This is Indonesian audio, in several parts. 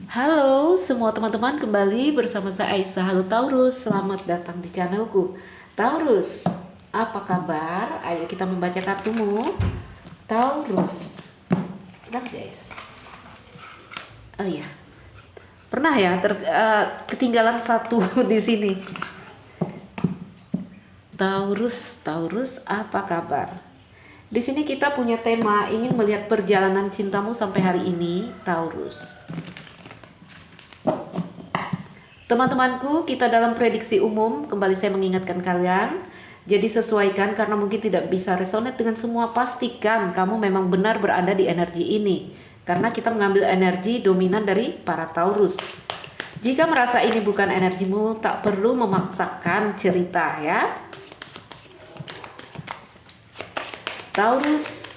Halo semua teman-teman, kembali bersama saya Aisyah. Halo Taurus, selamat datang di channelku. Taurus, apa kabar? Ayo kita membaca kartumu. Taurus. Udah guys. Oh iya. Pernah ya ketinggalan satu di sini. Taurus, apa kabar? Di sini kita punya tema ingin melihat perjalanan cintamu sampai hari ini, Taurus. Teman-temanku, kita dalam prediksi umum, kembali saya mengingatkan kalian, jadi sesuaikan karena mungkin tidak bisa resonate dengan semua, pastikan kamu memang benar berada di energi ini. Karena kita mengambil energi dominan dari para Taurus. Jika merasa ini bukan energimu, tak perlu memaksakan cerita ya. Taurus,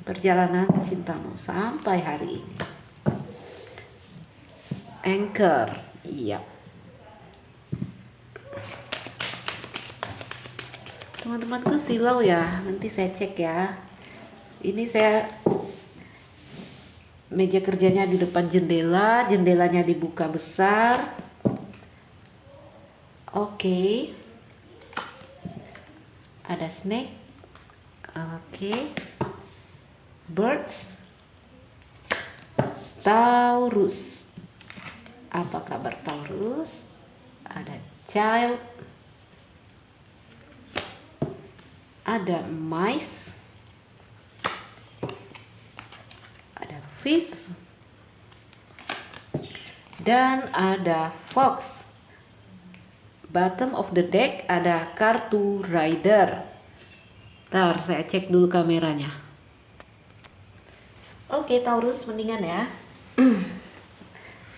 perjalanan cintamu sampai hari ini. Anchor, iya. Teman-temanku silau ya, nanti saya cek ya. Ini saya meja kerjanya di depan jendela, jendelanya dibuka besar. Oke. Ada snake. Oke. Birds. Taurus. Apa kabar Taurus? Ada child. Ada mice. Ada fish. Dan ada fox. Bottom of the deck ada kartu rider. Ntar saya cek dulu kameranya. Oke Taurus, mendingan ya.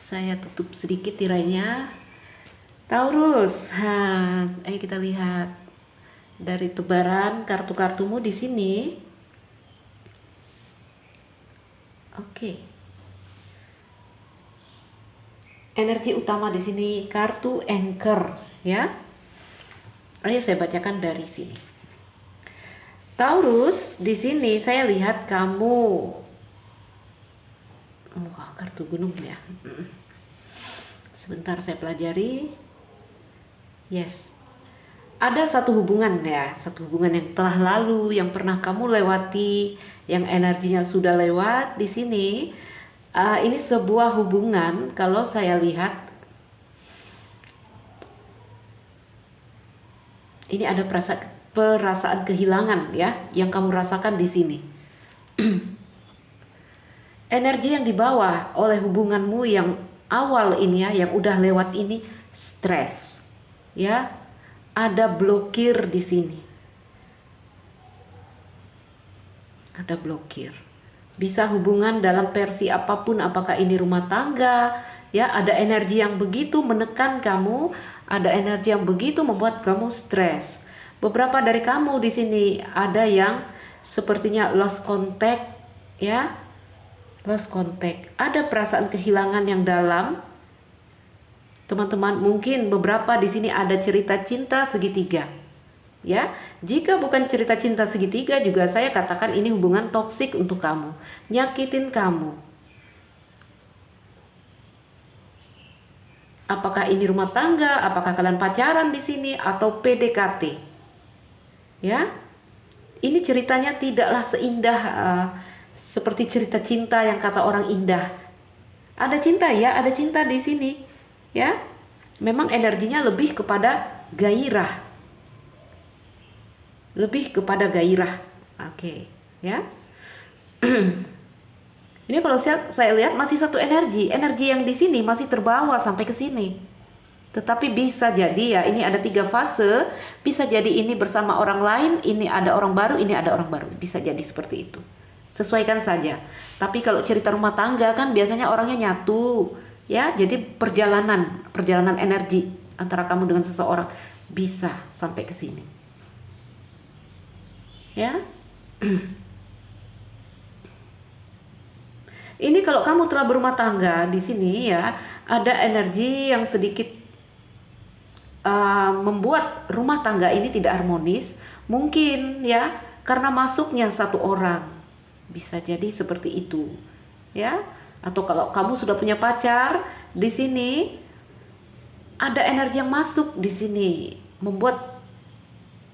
Saya tutup sedikit tirainya. Taurus, ayo kita lihat dari tebaran kartu-kartumu di sini. Oke. Energi utama di sini kartu anchor, ya. Ayo saya bacakan dari sini. Taurus, di sini saya lihat kamu. Wah, kartu gunung ya. Sebentar saya pelajari. Yes. Ada satu hubungan ya, satu hubungan yang telah lalu, yang pernah kamu lewati, yang energinya sudah lewat di sini. Ini sebuah hubungan kalau saya lihat. Ini ada perasaan kehilangan ya, yang kamu rasakan di sini. Energi yang dibawa oleh hubunganmu yang awal ini ya, yang udah lewat ini, stres ya, ada blokir di sini, ada blokir. Bisa hubungan dalam versi apapun, apakah ini rumah tangga ya, ada energi yang begitu menekan kamu, ada energi yang begitu membuat kamu stres. Beberapa dari kamu di sini ada yang sepertinya lost contact ya. Lost contact, ada perasaan kehilangan yang dalam. Teman-teman, mungkin beberapa di sini ada cerita cinta segitiga. Ya, jika bukan cerita cinta segitiga juga saya katakan ini hubungan toksik untuk kamu, nyakitin kamu. Apakah ini rumah tangga, apakah kalian pacaran di sini atau PDKT? Ya. Ini ceritanya tidaklah seindah seperti cerita cinta yang kata orang indah. Ada cinta ya, ada cinta di sini ya. Memang energinya lebih kepada gairah. Lebih kepada gairah. Oke, ya. Ini kalau saya lihat masih satu energi. Energi yang di sini masih terbawa sampai ke sini. Tetapi bisa jadi ya, ini ada 3 fase. Bisa jadi ini bersama orang lain, ini ada orang baru, ini ada orang baru. Bisa jadi seperti itu. Sesuaikan saja. Tapi kalau cerita rumah tangga kan biasanya orangnya nyatu ya, jadi perjalanan energi antara kamu dengan seseorang bisa sampai ke sini ya. Ini kalau kamu telah berumah tangga di sini ya, ada energi yang sedikit membuat rumah tangga ini tidak harmonis, mungkin ya karena masuknya satu orang. Bisa jadi seperti itu ya. Atau kalau kamu sudah punya pacar, di sini ada energi yang masuk di sini membuat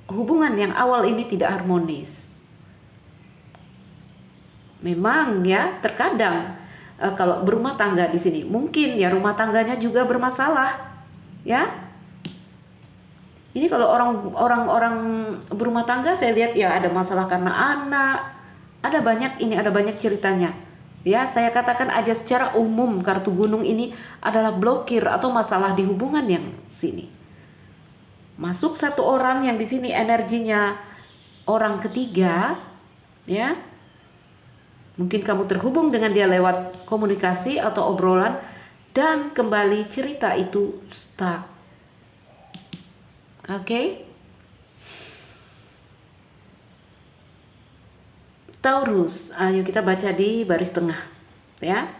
hubungan yang awal ini tidak harmonis. Memang ya, terkadang kalau berumah tangga di sini mungkin ya rumah tangganya juga bermasalah, ya. Ini kalau orang berumah tangga saya lihat ya ada masalah karena anak, ada banyak ceritanya. Ya, saya katakan aja secara umum kartu gunung ini adalah blokir atau masalah di hubungan yang sini. Masuk satu orang yang di sini energinya orang ketiga, ya. Mungkin kamu terhubung dengan dia lewat komunikasi atau obrolan dan kembali cerita itu stuck. Oke? Taurus, ayo kita baca di baris tengah, ya.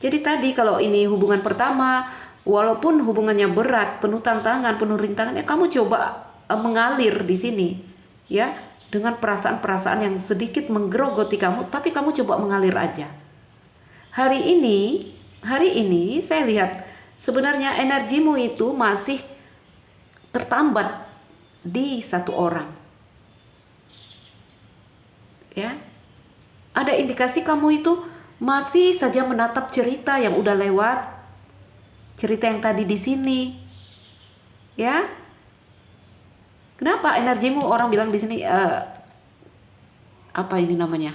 Jadi tadi kalau ini hubungan pertama, walaupun hubungannya berat, penuh tantangan, penuh rintangan, ya kamu coba mengalir di sini, ya, dengan perasaan-perasaan yang sedikit menggerogoti kamu, tapi kamu coba mengalir aja. Hari ini saya lihat sebenarnya energimu itu masih tertambat di satu orang, ya. Ada indikasi kamu itu masih saja menatap cerita yang udah lewat, cerita yang tadi di sini, ya. Kenapa energimu orang bilang di sini apa ini namanya?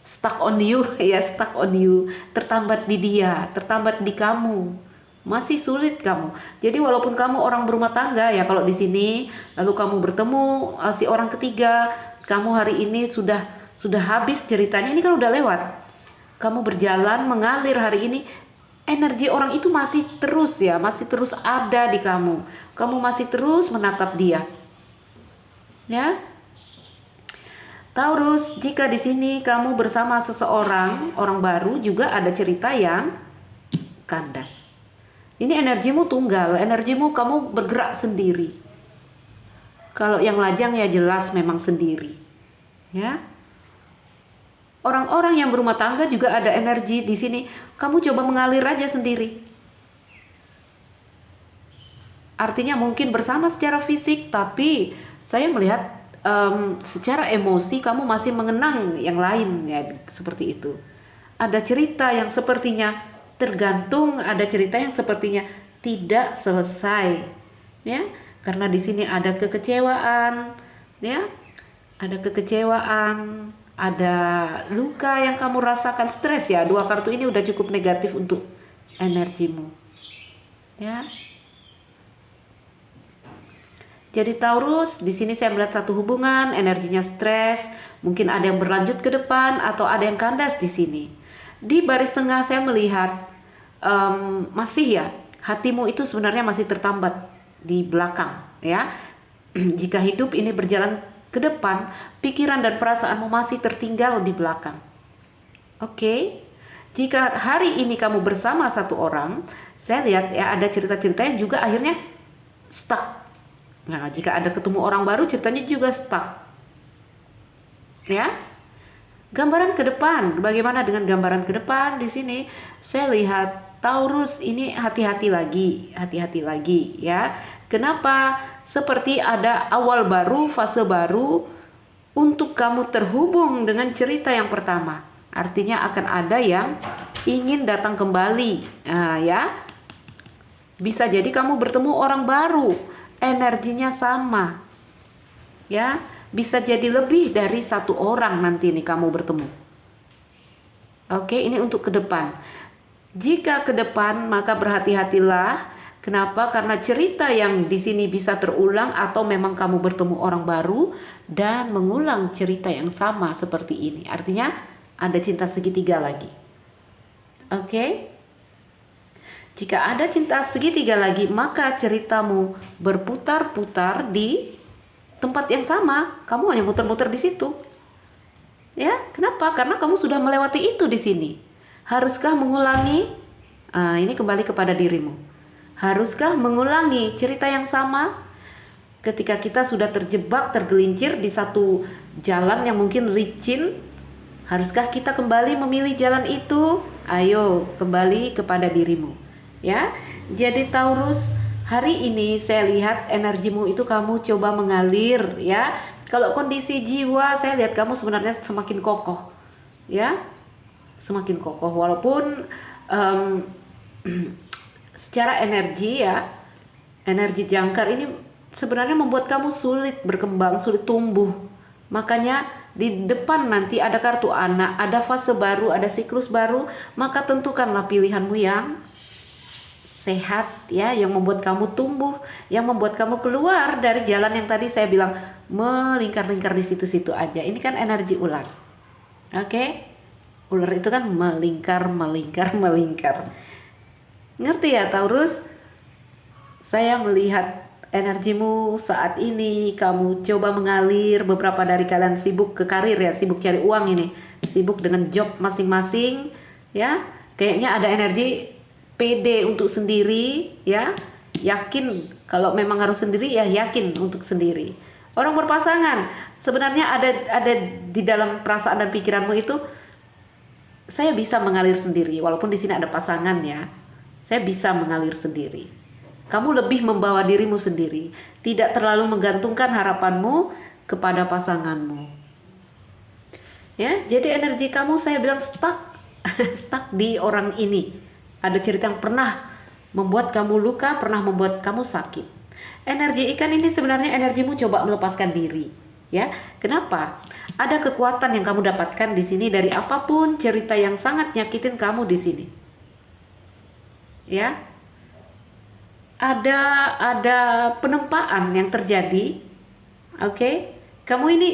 Stuck on you, ya, stuck on you, tertambat di dia, tertambat di kamu. Masih sulit kamu. Jadi walaupun kamu orang berumah tangga ya, kalau di sini lalu kamu bertemu si orang ketiga, kamu hari ini sudah habis ceritanya, ini kan udah lewat. Kamu berjalan mengalir hari ini, energi orang itu masih terus ada di kamu. Kamu masih terus menatap dia. Ya. Taurus, jika di sini kamu bersama seseorang, orang baru, juga ada cerita yang kandas. Ini energimu tunggal, energimu kamu bergerak sendiri. Kalau yang lajang ya jelas memang sendiri. Ya. Orang-orang yang berumah tangga juga ada energi di sini. Kamu coba mengalir aja sendiri. Artinya mungkin bersama secara fisik, tapi saya melihat secara emosi kamu masih mengenang yang lain, ya, seperti itu. Ada cerita yang sepertinya tergantung, ada cerita yang sepertinya tidak selesai, ya. Karena di sini ada kekecewaan, ya. Ada kekecewaan, ada luka yang kamu rasakan, stres ya. Dua kartu ini udah cukup negatif untuk energimu, ya. Jadi Taurus, di sini saya melihat satu hubungan, energinya stres, mungkin ada yang berlanjut ke depan atau ada yang kandas di sini. Di baris tengah saya melihat masih ya, hatimu itu sebenarnya masih tertambat di belakang, ya. Jika hidup ini berjalan ke depan, pikiran dan perasaanmu masih tertinggal di belakang. Oke. Jika hari ini kamu bersama satu orang, saya lihat ya ada cerita-cerita yang juga akhirnya stuck. Nah, jika ada ketemu orang baru, ceritanya juga stuck. Ya. Gambaran ke depan, bagaimana dengan gambaran ke depan di sini? Saya lihat Taurus ini hati-hati lagi, ya. Kenapa? Seperti ada awal baru, fase baru untuk kamu terhubung dengan cerita yang pertama. Artinya akan ada yang ingin datang kembali, ya. Bisa jadi kamu bertemu orang baru, energinya sama, ya. Bisa jadi lebih dari satu orang nanti nih kamu bertemu. Oke, ini untuk ke depan. Jika ke depan maka berhati-hatilah. Kenapa? Karena cerita yang di sini bisa terulang atau memang kamu bertemu orang baru dan mengulang cerita yang sama seperti ini. Artinya ada cinta segitiga lagi. Oke? Jika ada cinta segitiga lagi, maka ceritamu berputar-putar di tempat yang sama. Kamu hanya muter-muter di situ. Ya, kenapa? Karena kamu sudah melewati itu di sini. Haruskah mengulangi? Ini kembali kepada dirimu. Haruskah mengulangi cerita yang sama? Ketika kita sudah terjebak, tergelincir di satu jalan yang mungkin licin, haruskah kita kembali memilih jalan itu? Ayo kembali kepada dirimu, ya. Jadi Taurus, hari ini saya lihat energimu itu kamu coba mengalir, ya. Kalau kondisi jiwa saya lihat kamu sebenarnya semakin kokoh, ya, semakin kokoh walaupun secara energi, ya, energi jangkar ini sebenarnya membuat kamu sulit berkembang, sulit tumbuh. Makanya di depan nanti ada kartu anak, ada fase baru, ada siklus baru, maka tentukanlah pilihanmu yang sehat, ya, yang membuat kamu tumbuh, yang membuat kamu keluar dari jalan yang tadi saya bilang melingkar-lingkar di situ-situ aja. Ini kan energi ular. Oke? Ular itu kan melingkar, melingkar, melingkar. Ngerti ya Taurus? Saya melihat energimu saat ini, kamu coba mengalir. Beberapa dari kalian sibuk ke karir, ya, sibuk cari uang ini, sibuk dengan job masing-masing, ya. Kayaknya ada energi pede untuk sendiri, ya, yakin kalau memang harus sendiri, ya, yakin untuk sendiri. Orang berpasangan, sebenarnya ada di dalam perasaan dan pikiranmu itu, saya bisa mengalir sendiri, walaupun di sini ada pasangan, ya. Saya bisa mengalir sendiri. Kamu lebih membawa dirimu sendiri, tidak terlalu menggantungkan harapanmu kepada pasanganmu. Ya, jadi energi kamu saya bilang stuck, stuck di orang ini. Ada cerita yang pernah membuat kamu luka, pernah membuat kamu sakit. Energi ikan ini sebenarnya energimu coba melepaskan diri, ya. Kenapa? Ada kekuatan yang kamu dapatkan di sini dari apapun cerita yang sangat nyakitin kamu di sini. Ya. Ada penempaan yang terjadi. Oke. Kamu ini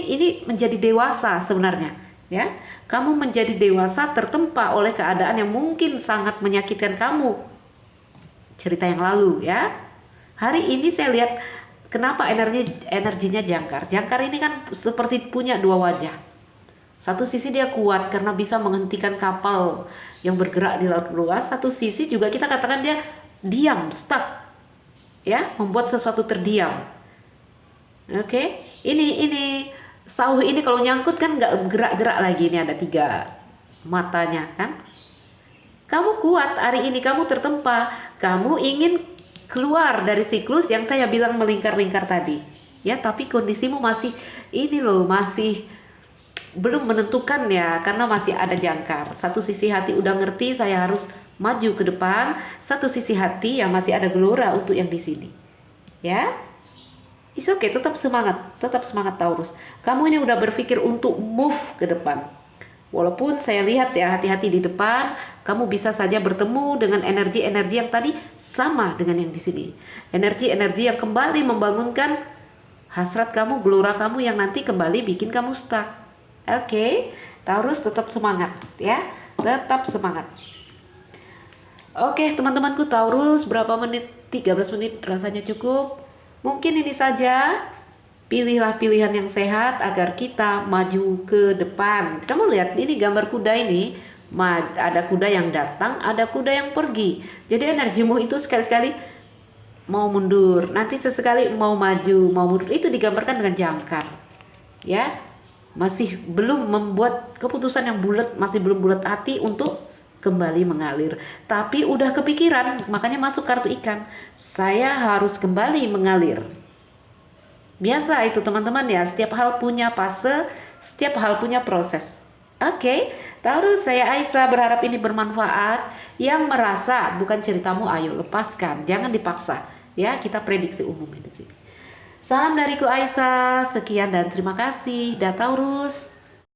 menjadi dewasa sebenarnya, ya. Kamu menjadi dewasa tertempa oleh keadaan yang mungkin sangat menyakitkan kamu. Cerita yang lalu, ya. Hari ini saya lihat kenapa energinya jangkar. Jangkar ini kan seperti punya dua wajah. Satu sisi dia kuat karena bisa menghentikan kapal yang bergerak di laut luas. Satu sisi juga kita katakan dia diam, stuck, ya, membuat sesuatu terdiam. Oke. Ini sauh ini kalau nyangkut kan nggak gerak-gerak lagi. Ini ada 3 matanya kan. Kamu kuat hari ini, kamu tertempa, kamu ingin keluar dari siklus yang saya bilang melingkar-lingkar tadi, ya. Tapi kondisimu masih ini loh, masih belum menentukan, ya, karena masih ada jangkar. Satu sisi hati udah ngerti saya harus maju ke depan, satu sisi hati yang masih ada gelora untuk yang di sini, ya. It's okay, tetap semangat Taurus. Kamu ini udah berpikir untuk move ke depan. Walaupun saya lihat, ya, hati-hati di depan, kamu bisa saja bertemu dengan energi-energi yang tadi sama dengan yang di sini. Energi-energi yang kembali membangunkan hasrat kamu, gelora kamu yang nanti kembali bikin kamu stuck. Oke, Taurus tetap semangat, ya. Tetap semangat. Oke, teman-temanku Taurus, berapa menit? 13 menit rasanya cukup. Mungkin ini saja. Pilihlah pilihan yang sehat agar kita maju ke depan. Kamu lihat ini gambar kuda ini, ada kuda yang datang, ada kuda yang pergi. Jadi energimu itu sekali-sekali mau mundur, nanti sesekali mau maju, mau mundur. Itu digambarkan dengan jangkar, ya. Masih belum membuat keputusan yang bulat, masih belum bulat hati untuk kembali mengalir. Tapi udah kepikiran, makanya masuk kartu ikan. Saya harus kembali mengalir. Biasa itu teman-teman, ya, setiap hal punya fase, setiap hal punya proses. Oke, Taurus, saya Aisyah, berharap ini bermanfaat. Yang merasa bukan ceritamu, ayo lepaskan, jangan dipaksa, ya. Kita prediksi umum di sini. Salam dariku Aisyah, sekian dan terima kasih. Dah Taurus.